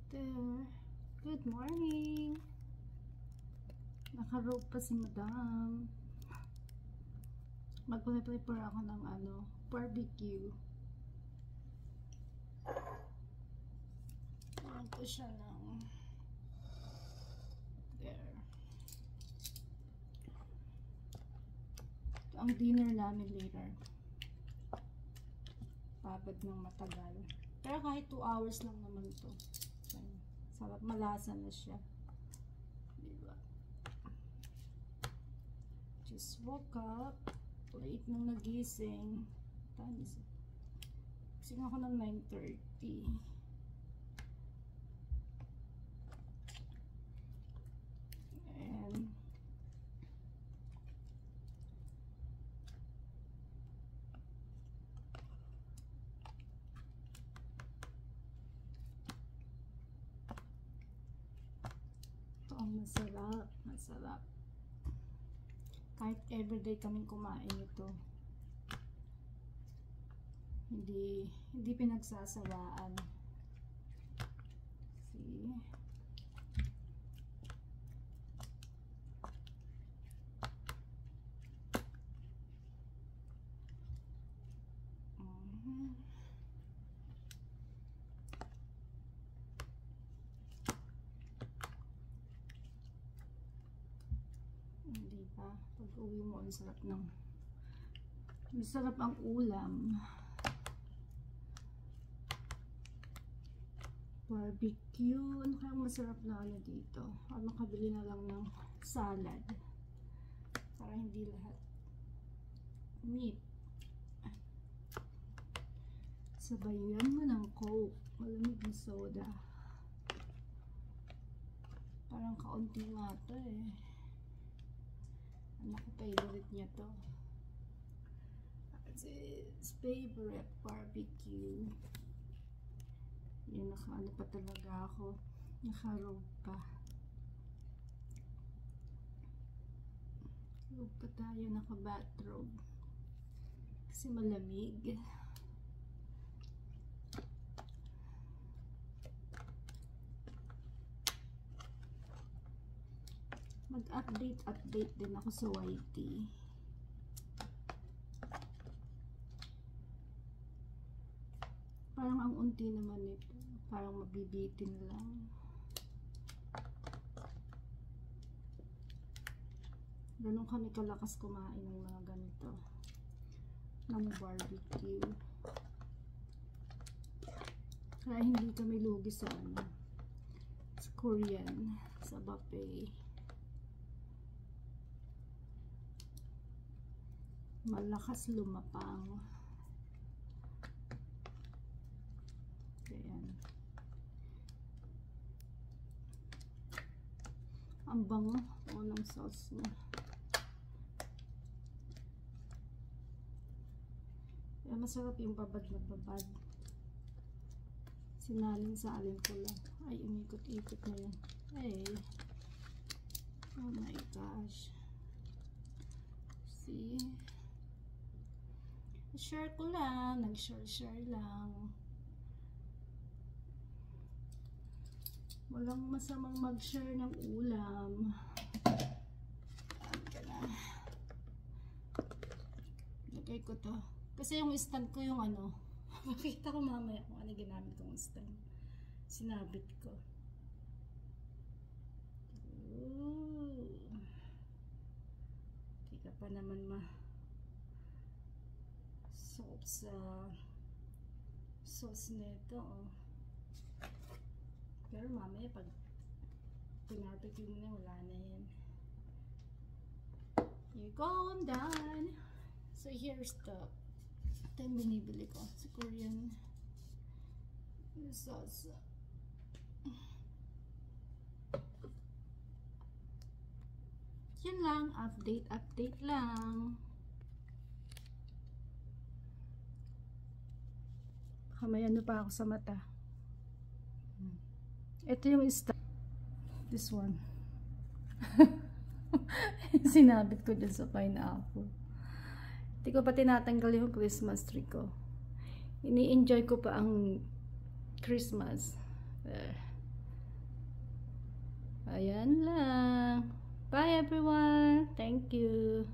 There. Good morning. Naka-rope pa si Madam. Mag-prepare ako ng barbecue. Ayan ko siya ng there. Ito ang dinner namin later. Babad ng matagal. Pero kahit 2 hours lang naman to. Sarap, malasa na siya. Diba? Just woke up. Late nang nagising. Time is it? Gising ako ng 9:30. And masarap, masarap. Kahit everyday kaming kumain ito, hindi pinagsasawaan. See? Hindi pa. Pag uwi mo, masarap ang ulam. Barbecue. Ano kayang masarap na dito? Makabili na lang ng salad. Para hindi lahat meat. Sabayan mo ng Coke. Malamig na soda. Parang kaunti nga ito eh. Anak ko, favorite niya to. It's his favorite barbecue. Yun, naka-ano pa talaga ako. Naka-robe pa. Robe pa tayo, naka-bathrobe. Kasi malamig. Mag-update din ako sa YT. Parang ang unti naman ito. Parang mabibitin lang. Ganun kami kalakas kumain ng mga ganito. Ng barbecue. Kaya hindi kami lugi sa sa Korean. Sa buffet. Malakas lumapang. Ayan. Ang bango ng sauce niya. Kaya masarap yung babad na babad. Sinalin sa alin ko lang. Ay, umikot-ikot na yan. Ay. Oh my gosh. See? Share ko lang, nag-share lang. Walang masamang mag-share ng ulam. Lagay ko to. Kasi yung stand ko yung makita ko mamaya kung ano ginamit kong stand. Sinabit ko. Ooh. Di ka pa naman sauce nito, oh. Pero mamaya pag pinarbecue mo na, wala na yan. Here you go, I'm done. So here's ito yung binibili ko sa Korean sauce. Yan lang, update lang. May pa ako sa mata. Ito yung this one. Sinabit ko dyan sa pineapple. Hindi ko pa tinatanggal yung Christmas tree ko. Ini-enjoy ko pa ang Christmas. Ayan lang. Bye everyone. Thank you.